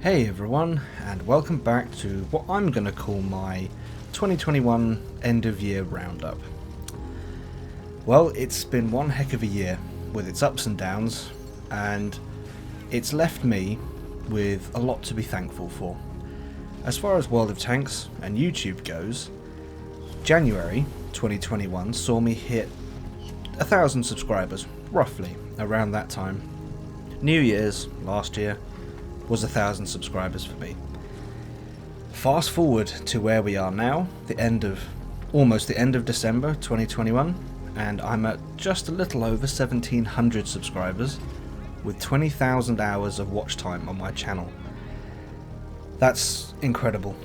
Hey everyone, and welcome back to what I'm going to call my 2021 end of year roundup. Well, it's been one heck of a year with its ups and downs, and it's left me with a lot to be thankful for. As far as World of Tanks and YouTube goes, January 2021 saw me hit 1,000 subscribers, roughly around that time. New Year's last year was 1,000 subscribers for me. Fast forward to where we are now, almost the end of December 2021, and I'm at just a little over 1,700 subscribers with 20,000 hours of watch time on my channel. That's incredible.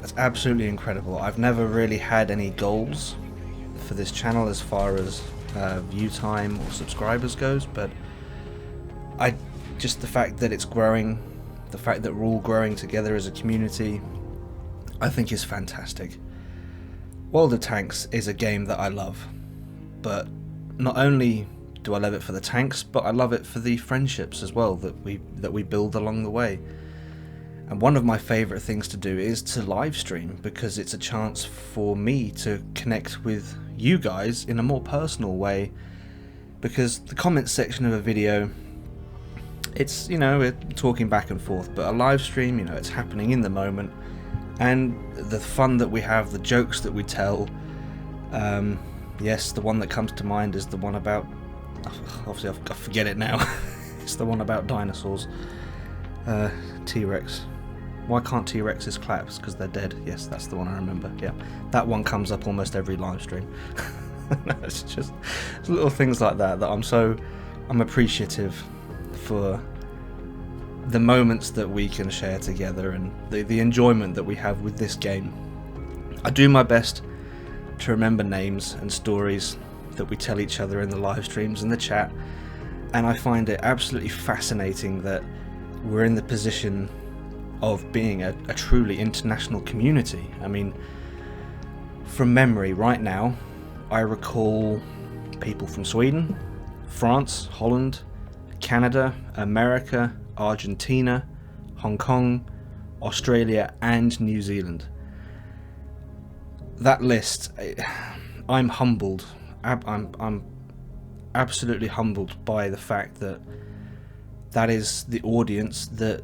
That's absolutely incredible. I've never really had any goals for this channel as far as view time or subscribers goes, but just the fact that it's growing, the fact that we're all growing together as a community, I think is fantastic. World of Tanks is a game that I love, but not only do I love it for the tanks, but I love it for the friendships as well that we build along the way. And one of my favourite things to do is to live stream, because it's a chance for me to connect with you guys in a more personal way, because the comment section of a video, it's, we're talking back and forth, but a live stream, it's happening in the moment, and the fun that we have, the jokes that we tell, yes, the one that comes to mind is the one about, obviously I forget it now, it's the one about dinosaurs, T-Rex. Why can't T-Rexes clap? Because they're dead. Yes, that's the one I remember. Yeah, that one comes up almost every live stream. It's just little things like that I'm appreciative for the moments that we can share together and the enjoyment that we have with this game. I do my best to remember names and stories that we tell each other in the live streams and the chat, and I find it absolutely fascinating that we're in the position of being a truly international community. I mean, from memory right now, I recall people from Sweden, France, Holland, Canada, America, Argentina, Hong Kong, Australia, and New Zealand. That list, I'm humbled. I'm absolutely humbled by the fact that that is the audience that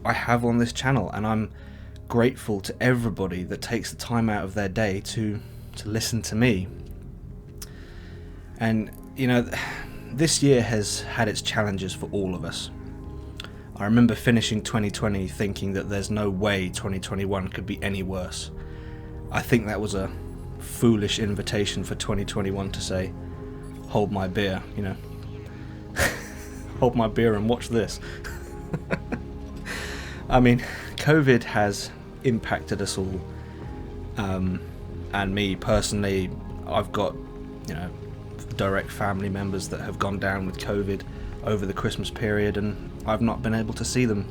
I have on this channel, and I'm grateful to everybody that takes the time out of their day to listen to me. And this year has had its challenges for all of us. I remember finishing 2020 thinking that there's no way 2021 could be any worse. I think that was a foolish invitation for 2021 to say, hold my beer, hold my beer and watch this. I mean, COVID has impacted us all, and me personally, I've got, direct family members that have gone down with COVID over the Christmas period, and I've not been able to see them.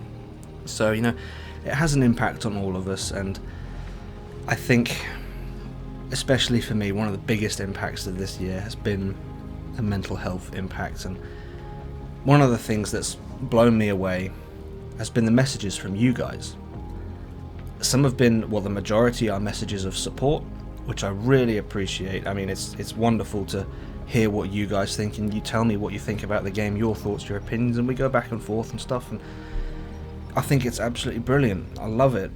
So, it has an impact on all of us, and I think, especially for me, one of the biggest impacts of this year has been a mental health impact. And one of the things that's blown me away has been the messages from you guys. Some have been, the majority are messages of support, which I really appreciate. I mean, it's wonderful to hear what you guys think, and you tell me what you think about the game, your thoughts, your opinions, and we go back and forth and stuff, and I think it's absolutely brilliant. I love it.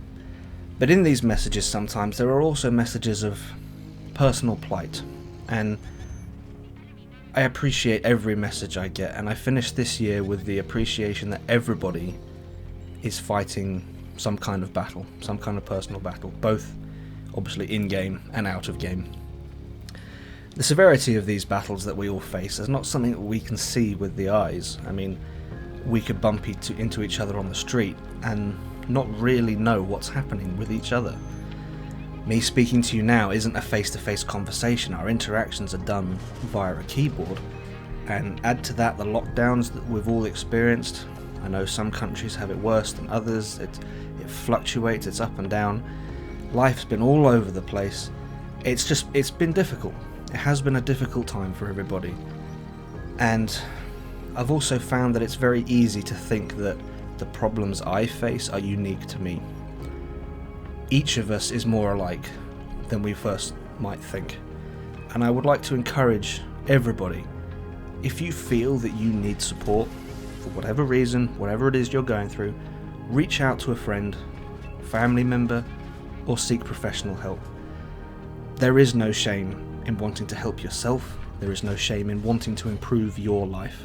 But in these messages sometimes there are also messages of personal plight, and I appreciate every message I get, and I finished this year with the appreciation that everybody is fighting some kind of battle, some kind of personal battle, both obviously in-game and out of game. The severity of these battles that we all face is not something that we can see with the eyes. I mean, we could bump into each other on the street and not really know what's happening with each other. Me speaking to you now isn't a face-to-face conversation. Our interactions are done via a keyboard, and add to that the lockdowns that we've all experienced. I know some countries have it worse than others. It fluctuates, it's up and down. Life's been all over the place. It's been difficult. It has been a difficult time for everybody. And I've also found that it's very easy to think that the problems I face are unique to me. Each of us is more alike than we first might think. And I would like to encourage everybody, if you feel that you need support for whatever reason, whatever it is you're going through, reach out to a friend, family member, or seek professional help. There is no shame in wanting to help yourself. There is no shame in wanting to improve your life.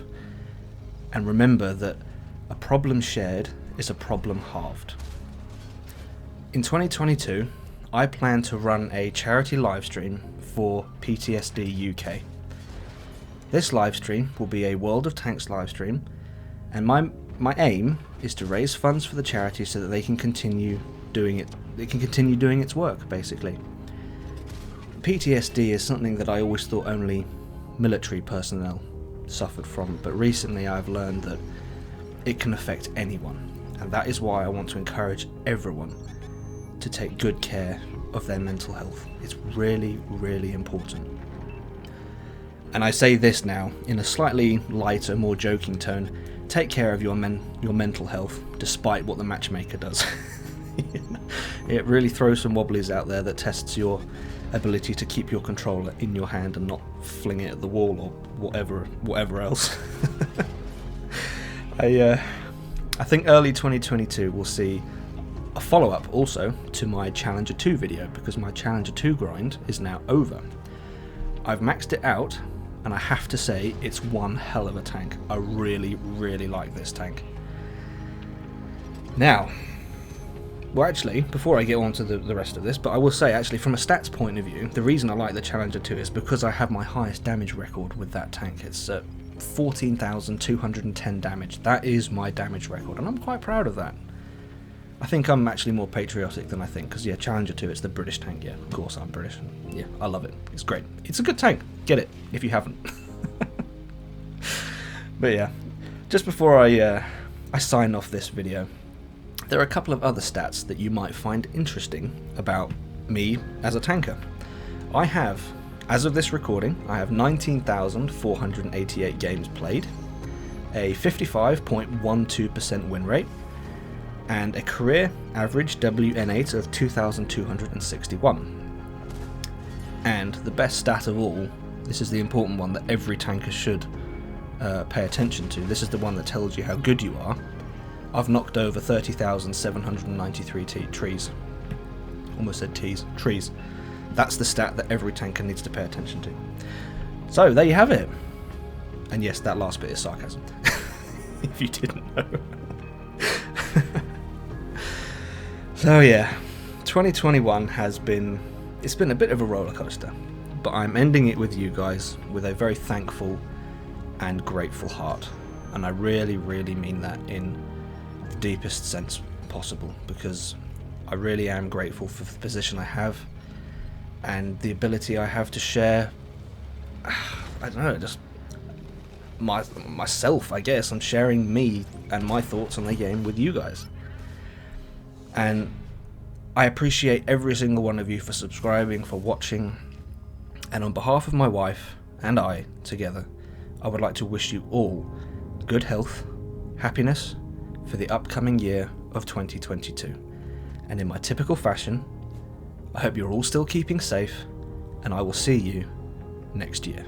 And remember that a problem shared is a problem halved. In 2022, I plan to run a charity livestream for PTSD UK. This livestream will be a World of Tanks livestream, and my aim is to raise funds for the charity so that they can continue doing it. It can continue doing its work, basically. PTSD is something that I always thought only military personnel suffered from, but recently I've learned that it can affect anyone, and that is why I want to encourage everyone to take good care of their mental health. It's really, really important. And I say this now in a slightly lighter, more joking tone. Take care of your mental health, despite what the matchmaker does. It really throws some wobblies out there that tests your ability to keep your controller in your hand and not fling it at the wall or whatever else. I think early 2022 will see a follow-up also to my Challenger 2 video, because my Challenger 2 grind is now over. I've maxed it out, and I have to say it's one hell of a tank. I really, really like this tank. Now, well, actually, before I get on to the rest of this, but I will say, actually, from a stats point of view, the reason I like the Challenger 2 is because I have my highest damage record with that tank. It's 14,210 damage. That is my damage record, and I'm quite proud of that. I think I'm actually more patriotic than I think, because, yeah, Challenger 2, it's the British tank, yeah, of course I'm British, and, yeah, I love it, it's great. It's a good tank, get it, if you haven't. But yeah, just before I sign off this video, there are a couple of other stats that you might find interesting about me as a tanker. I have, as of this recording, I have 19,488 games played, a 55.12% win rate, and a career average WN8 of 2,261. And the best stat of all, this is the important one that every tanker should pay attention to. This is the one that tells you how good you are. I've knocked over 30,793 trees. Almost said trees. That's the stat that every tanker needs to pay attention to. So there you have it. And yes, that last bit is sarcasm, if you didn't know. So yeah, 2021 it's been a bit of a roller coaster, but I'm ending it with you guys with a very thankful and grateful heart, and I really, really mean that in the deepest sense possible, because I really am grateful for the position I have and the ability I have to share, I don't know, just myself, I guess. I'm sharing me and my thoughts on the game with you guys. And I appreciate every single one of you for subscribing, for watching, and on behalf of my wife and I together, I would like to wish you all good health, happiness for the upcoming year of 2022. And in my typical fashion, I hope you're all still keeping safe, and I will see you next year.